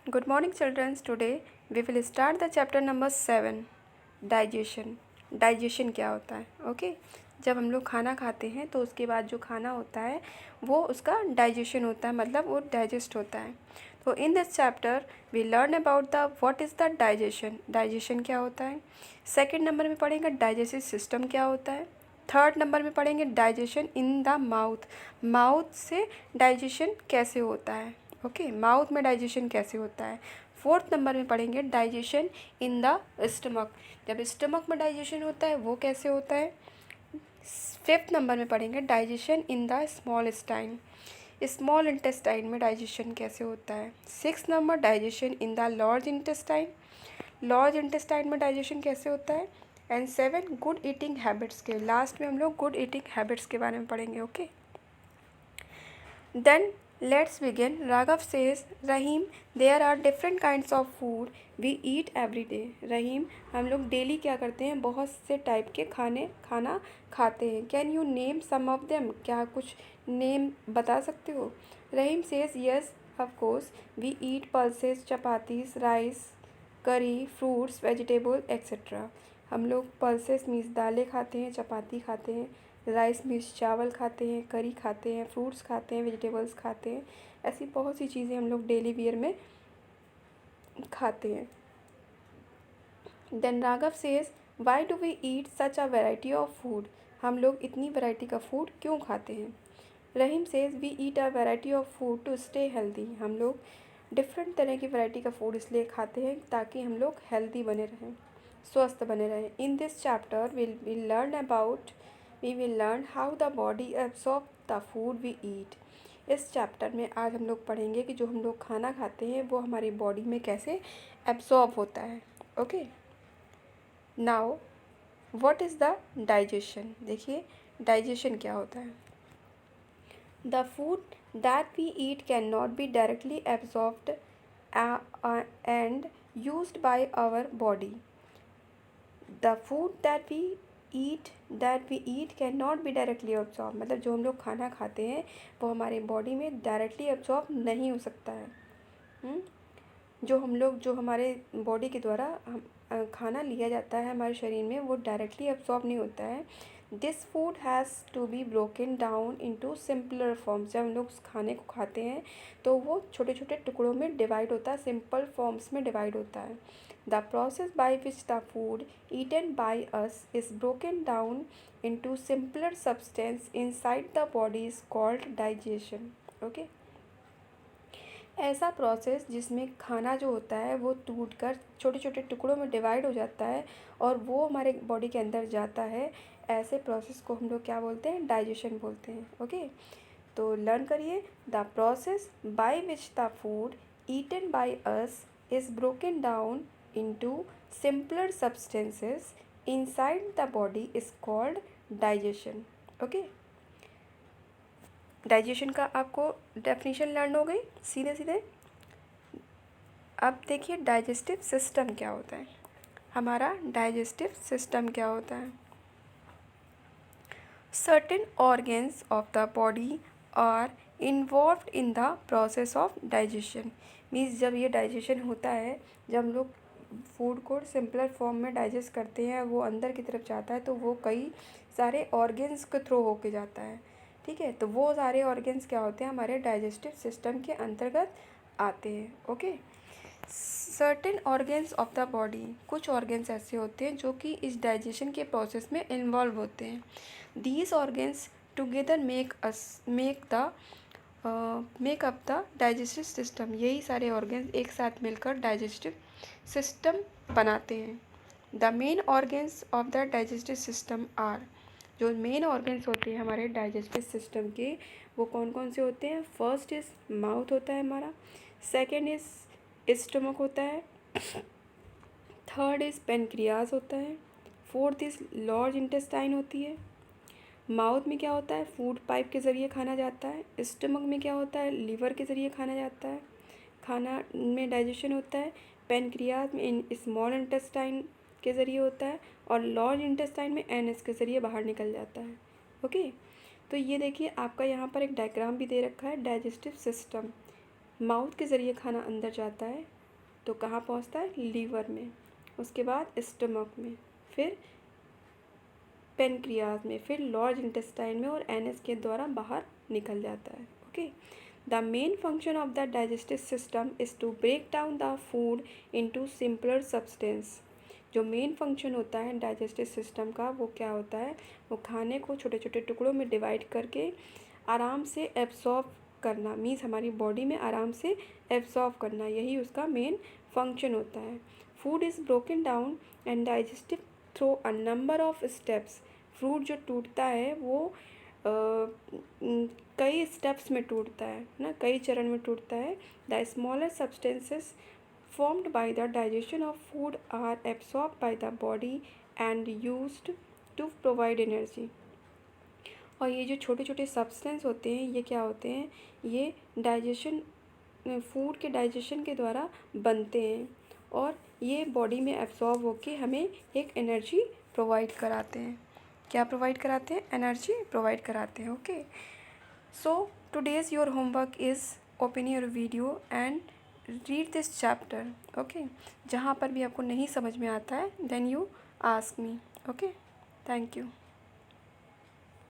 Good morning, children. Today we will start the chapter number 7, digestion. Digestion क्या होता है? Okay जब हम लोग खाना खाते हैं तो उसके बाद जो खाना होता है वो उसका डाइजेशन होता है, मतलब वो डाइजेस्ट होता है. तो in this chapter we learn about the what is the digestion. Digestion क्या होता है. सेकंड नंबर में पढ़ेंगे डाइजेस्टिव सिस्टम क्या होता है. थर्ड नंबर में पढ़ेंगे digestion in the mouth. Mouth से डाइजेशन कैसे होता है. ओके माउथ में डाइजेशन कैसे होता है. फोर्थ नंबर में पढ़ेंगे डाइजेशन इन द स्टमक. जब स्टमक में डाइजेशन होता है वो कैसे होता है. फिफ्थ नंबर में पढ़ेंगे digestion in the small intestine. Small intestine में डाइजेशन कैसे होता है. Six number digestion in the large intestine. Large intestine में डाइजेशन कैसे होता है. And seven good eating habits के लास्ट में हम लोग गुड ईटिंग हैबिट्स के बारे में पढ़ेंगे. Okay then let's begin. Raghav says, Rahim, there are different kinds of food we eat every day. रहीम हम लोग डेली क्या करते हैं, बहुत से टाइप के खाना खाते हैं. Can you name some of them. क्या कुछ नेम बता सकते हो. Rahim says yes of course we eat pulses, chapatis, rice, curry, fruits, vegetable etcetera. हम लोग पल्सेस मीन्स दालें खाते हैं, चपाती खाते हैं, राइस मीन्स चावल खाते हैं, करी खाते हैं, फ्रूट्स खाते हैं, वेजिटेबल्स खाते हैं. ऐसी बहुत सी चीज़ें हम लोग डेली वियर में खाते हैं. Then Raghav says why do we eat such a variety of food. हम लोग इतनी वैरायटी का फूड क्यों खाते हैं. Rahim says we eat a variety of food to stay healthy. हम लोग डिफरेंट तरह की वैरायटी का फूड इसलिए खाते हैं ताकि हम लोग हेल्दी बने रहें, स्वस्थ बने रहें. In this chapter we will learn how the body absorb the food we eat. इस चैप्टर में आज हम लोग पढ़ेंगे कि जो हम लोग खाना खाते हैं वो हमारी बॉडी में कैसे एब्सॉर्ब होता है. Okay now what is the digestion. देखिए डाइजेशन क्या होता है. The food that we eat can not be directly absorbed and used by our body. The food that we eat can not be directly absorb. मतलब जो हम लोग खाना खाते हैं वो हमारे बॉडी में डायरेक्टली एब्जॉर्ब नहीं हो सकता है. जो हमारे बॉडी के द्वारा खाना लिया जाता है हमारे शरीर में वो डायरेक्टली एब्जॉर्ब नहीं होता है. This food has to be broken down into simpler forms. जब हम लोग उस खाने को खाते हैं तो वो छोटे छोटे टुकड़ों में डिवाइड होता है, सिंपल फॉर्म्स में डिवाइड होता है. The process by which the food eaten by us is broken down into simpler substance inside the body is called digestion. Okay ऐसा प्रोसेस जिसमें खाना जो होता है वो टूट कर छोटे छोटे टुकड़ों में डिवाइड हो जाता है और वो हमारे बॉडी के अंदर जाता है, ऐसे प्रोसेस को हम लोग क्या बोलते हैं, डाइजेशन बोलते हैं. ओके तो लर्न करिए. The process by which the food eaten by us is broken down into simpler substances inside the body is called digestion. Okay digestion का आपको डेफिनेशन लर्न हो गई सीधे सीधे. अब देखिए डाइजेस्टिव सिस्टम क्या होता है. हमारा डाइजेस्टिव सिस्टम क्या होता है. Certain organs of the body are involved in the process of digestion. Means जब ये डाइजेशन होता है, जब हम लोग फूड को सिंपलर फॉर्म में डाइजेस्ट करते हैं, वो अंदर की तरफ जाता है तो वो कई सारे ऑर्गन्स के थ्रू होके जाता है. ठीक है तो वो सारे ऑर्गन्स क्या होते हैं, हमारे डाइजेस्टिव सिस्टम के अंतर्गत आते हैं. Okay certain organs of the body, कुछ ऑर्गन्स ऐसे होते हैं जो कि इस डाइजेशन के प्रोसेस में इन्वॉल्व होते हैं. These organs together make up the digestive system. यही सारे ऑर्गन्स एक साथ मिलकर डाइजेस्टिव सिस्टम बनाते हैं. The main organs of the digestive system are, जो मेन ऑर्गन्स होते हैं हमारे डाइजेस्टिव सिस्टम के वो कौन कौन से होते हैं. फर्स्ट इज़ माउथ होता है हमारा, सेकेंड इज़ स्टमक होता है, थर्ड इज़ पेनक्रियाज होता है, फोर्थ इज़ लार्ज इंटेस्टाइन होती है. माउथ में क्या होता है, फूड पाइप के ज़रिए खाना जाता है. स्टमक में क्या होता है, लीवर के ज़रिए खाना जाता है, खाना में डाइजेशन होता है. पेनक्रियाज में स्मॉल इंटेस्टाइन के ज़रिए होता है और लार्ज इंटेस्टाइन में एनएस के ज़रिए बाहर निकल जाता है. ओके तो ये देखिए आपका यहाँ पर एक डायग्राम भी दे रखा है डाइजेस्टिव सिस्टम. माउथ के ज़रिए खाना अंदर जाता है तो कहाँ पहुँचता है? लीवर में, उसके बाद स्टमक में, फिर पेनक्रियाज में, फिर लार्ज इंटेस्टाइन में और एनएस के द्वारा बाहर निकल जाता है। Okay, the main function of the digestive system is to break down the food into simpler substance. जो मेन फंक्शन होता है डाइजेस्टिव सिस्टम का वो क्या होता है? वो खाने को छोटे छोटे टुकड़ों में डिवाइड करके आराम से एब्सॉर्ब करना, मीन्स हमारी बॉडी में आराम से एब्सॉर्ब करना, यही उसका मेन फंक्शन होता है। Food is broken down and digestive through a number of steps. Fruit जो टूटता है वो कई स्टेप्स में टूटता है ना, कई चरण में टूटता है। The smaller substances formed by the digestion of food are absorbed by the body and used to provide energy। और ये जो छोटे छोटे सब्सटेंस होते हैं ये क्या होते हैं? ये डाइजेशन, फूड के डाइजेशन के द्वारा बनते हैं और ये बॉडी में एब्जॉर्ब होके हमें एक एनर्जी प्रोवाइड कराते हैं। क्या प्रोवाइड कराते हैं? एनर्जी प्रोवाइड कराते हैं। Okay, so today's your homework is open your video and read this chapter. Okay, जहाँ पर भी आपको नहीं समझ में आता है then you ask me. Okay, thank you.